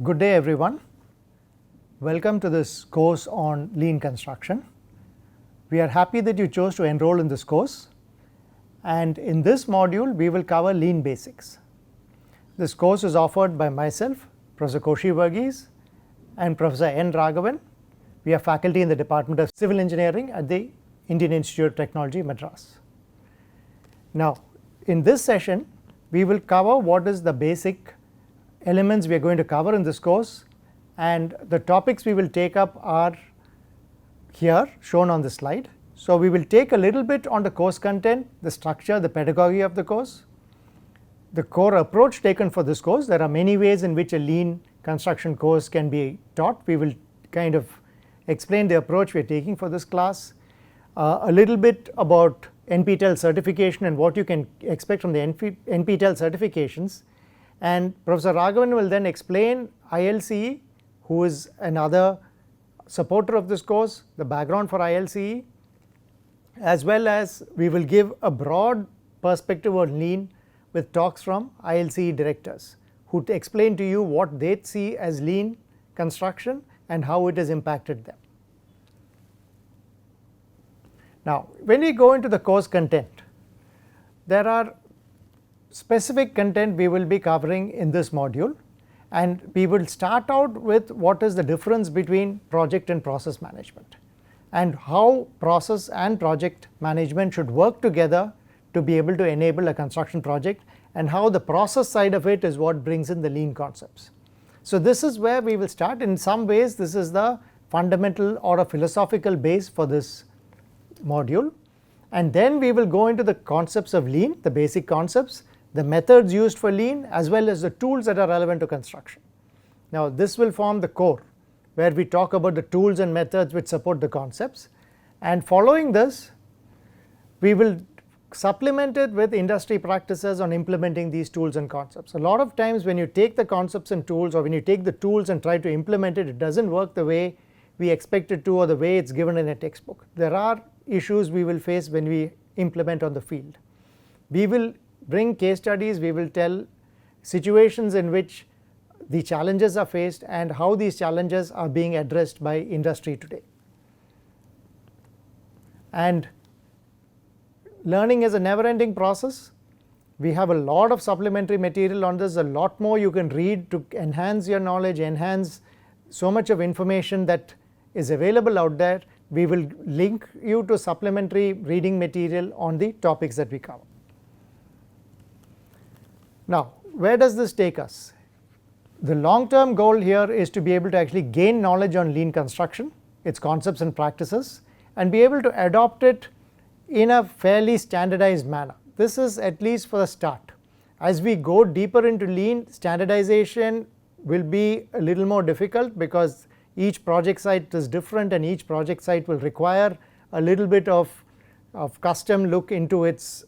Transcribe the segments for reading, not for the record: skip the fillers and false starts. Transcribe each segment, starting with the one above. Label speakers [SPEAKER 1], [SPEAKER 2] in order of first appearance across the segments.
[SPEAKER 1] Good day everyone. Welcome to this course on lean construction. We are happy that you chose to enroll in this course, and in this module we will cover lean basics. This course is offered by myself, Professor Koshi Varghese, and Professor N. Raghavan. We are faculty in the Department of Civil Engineering at the Indian Institute of Technology, Madras. Now, in this session we will cover what is the basic elements we are going to cover in this course, and the topics we will take up are here shown on the slide. So, we will take a little bit on the course content, the structure, the pedagogy of the course, the core approach taken for this course. There are many ways in which a lean construction course can be taught. We will kind of explain the approach we are taking for this class, a little bit about NPTEL certification and what you can expect from the NPTEL certifications, and Professor Raghavan will then explain ILCE, who is another supporter of this course, the background for ILCE, as well as we will give a broad perspective on lean with talks from ILCE directors who explain to you what they see as lean construction and how it has impacted them. Now, when we go into the course content, there are specific content we will be covering in this module, and we will start out with what is the difference between project and process management and how process and project management should work together to be able to enable a construction project, and how the process side of it is what brings in the lean concepts. So, this is where we will start. In some ways this is the fundamental or a philosophical base for this module, and then we will go into the concepts of lean, the basic concepts, the methods used for lean, as well as the tools that are relevant to construction. Now, this will form the core where we talk about the tools and methods which support the concepts, and following this we will supplement it with industry practices on implementing these tools and concepts. A lot of times when you take the concepts and tools, or when you take the tools and try to implement it, it does not work the way we expect it to or the way it is given in a textbook. There are issues we will face when we implement on the field. We will bring case studies, we will tell situations in which the challenges are faced and how these challenges are being addressed by industry today. And learning is a never ending process. We have a lot of supplementary material on this, a lot more you can read to enhance your knowledge, enhance so much of information that is available out there. We will link you to supplementary reading material on the topics that we cover. Now, where does this take us? The long term goal here is to be able to actually gain knowledge on lean construction, its concepts and practices, and be able to adopt it in a fairly standardized manner. This is at least for the start. As we go deeper into lean, standardization will be a little more difficult because each project site is different, and each project site will require a little bit of custom look into its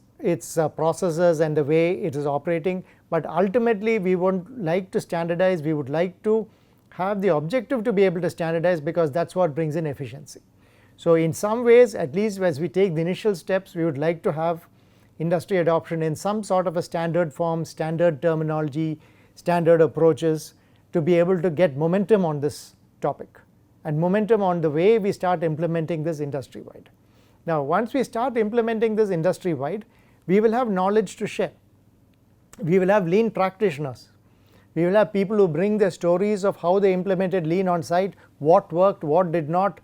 [SPEAKER 1] processes and the way it is operating. But ultimately we would like to standardize, we would like to have the objective to be able to standardize, because that is what brings in efficiency. So, in some ways, at least as we take the initial steps, we would like to have industry adoption in some sort of a standard form, standard terminology, standard approaches, to be able to get momentum on this topic and momentum on the way we start implementing this industry wide. Now, once we start implementing this industry wide, we will have knowledge to share. We will have lean practitioners. We will have people who bring their stories of how they implemented lean on site, what worked, what did not,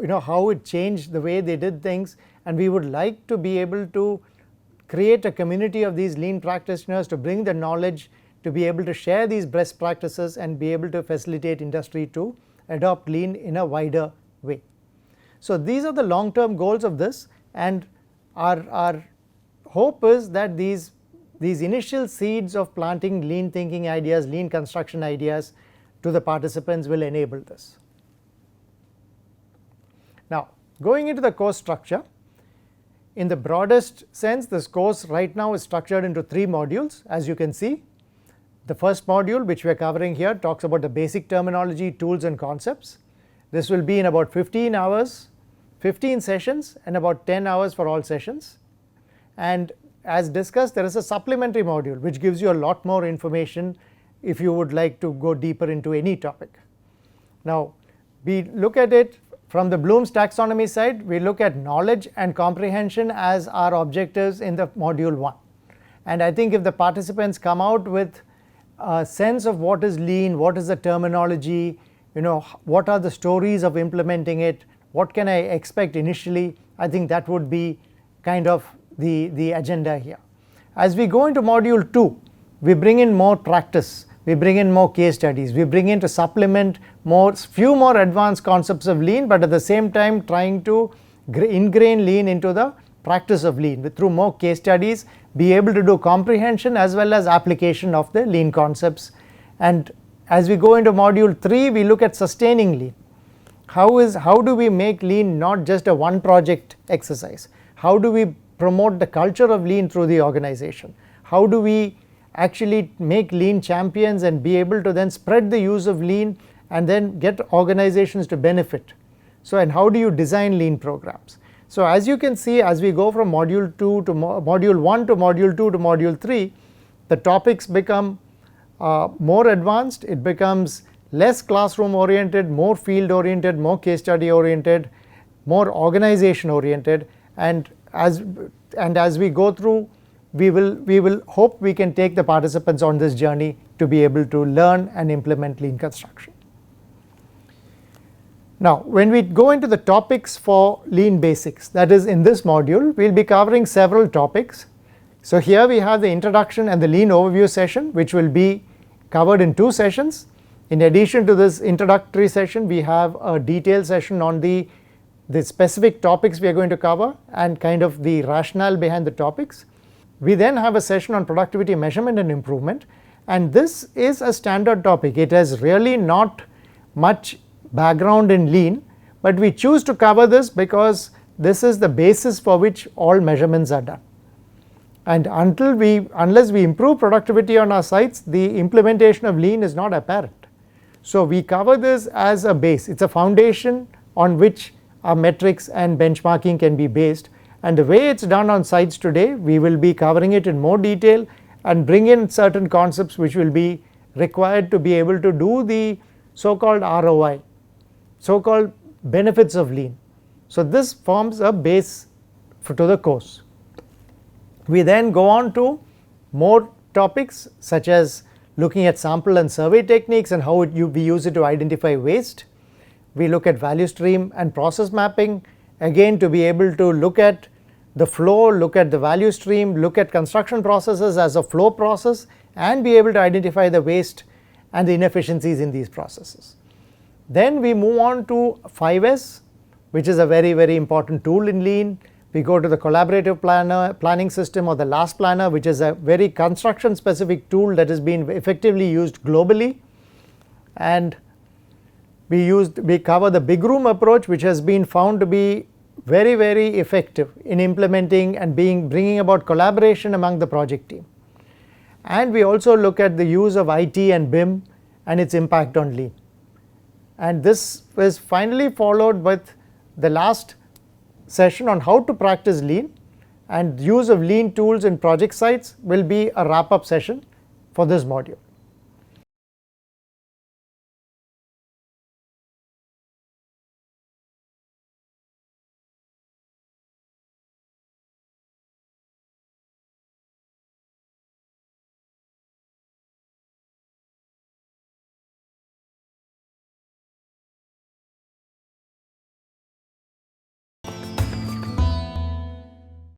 [SPEAKER 1] how it changed the way they did things, and we would like to be able to create a community of these lean practitioners to bring the knowledge, to be able to share these best practices and be able to facilitate industry to adopt lean in a wider way. So, these are the long term goals of this, and our hope is that these initial seeds of planting lean thinking ideas, lean construction ideas to the participants will enable this. Now, going into the course structure, in the broadest sense, this course right now is structured into 3 modules, as you can see. The first module, which we are covering here, talks about the basic terminology, tools and concepts. This will be in about 15 hours, 15 sessions, and about 10 hours for all sessions. And as discussed, there is a supplementary module which gives you a lot more information if you would like to go deeper into any topic. Now, we look at it from the Bloom's taxonomy side. We look at knowledge and comprehension as our objectives in the module 1. And I think if the participants come out with a sense of what is lean, what is the terminology, what are the stories of implementing it, what can I expect initially, I think that would be kind of the agenda here. As we go into module 2, we bring in more practice, we bring in more case studies, we bring in to supplement few more advanced concepts of lean, but at the same time trying to ingrain lean into the practice of lean through more case studies, be able to do comprehension as well as application of the lean concepts. And as we go into module 3, we look at sustaining lean. How do we make lean not just a one project exercise? How do we promote the culture of lean through the organization? How do we actually make lean champions and be able to then spread the use of lean and then get organizations to benefit? So, and how do you design lean programs? So, as you can see, as we go from module 2 to module 1 to module 2 to module 3, the topics become more advanced. It becomes less classroom oriented, more field oriented, more case study oriented, more organization oriented, and as we go through, we will hope we can take the participants on this journey to be able to learn and implement lean construction. Now, when we go into the topics for lean basics, that is in this module, we will be covering several topics. So, here we have the introduction and the lean overview session, which will be covered in 2 sessions. In addition to this introductory session, we have a detailed session on the specific topics we are going to cover and kind of the rationale behind the topics. We then have a session on productivity measurement and improvement, and this is a standard topic. It has really not much background in lean, but we choose to cover this because this is the basis for which all measurements are done. And unless we improve productivity on our sites, the implementation of lean is not apparent. So, we cover this as a base. It is a foundation on which our metrics and benchmarking can be based, and the way it is done on sites today, we will be covering it in more detail and bring in certain concepts which will be required to be able to do the so-called ROI, so-called benefits of lean. So, this forms a base to the course. We then go on to more topics such as looking at sample and survey techniques and how we use it to identify waste. We look at value stream and process mapping, again to be able to look at the flow, look at the value stream, look at construction processes as a flow process, and be able to identify the waste and the inefficiencies in these processes. Then we move on to 5S, which is a very, very important tool in lean. We go to the collaborative planning system, or the LAST planner, which is a very construction specific tool that has been effectively used globally. And we cover the big room approach, which has been found to be very, very effective in implementing and bringing about collaboration among the project team. And we also look at the use of IT and BIM and its impact on lean. And this was finally followed with the last session on how to practice lean, and use of lean tools in project sites will be a wrap up session for this module.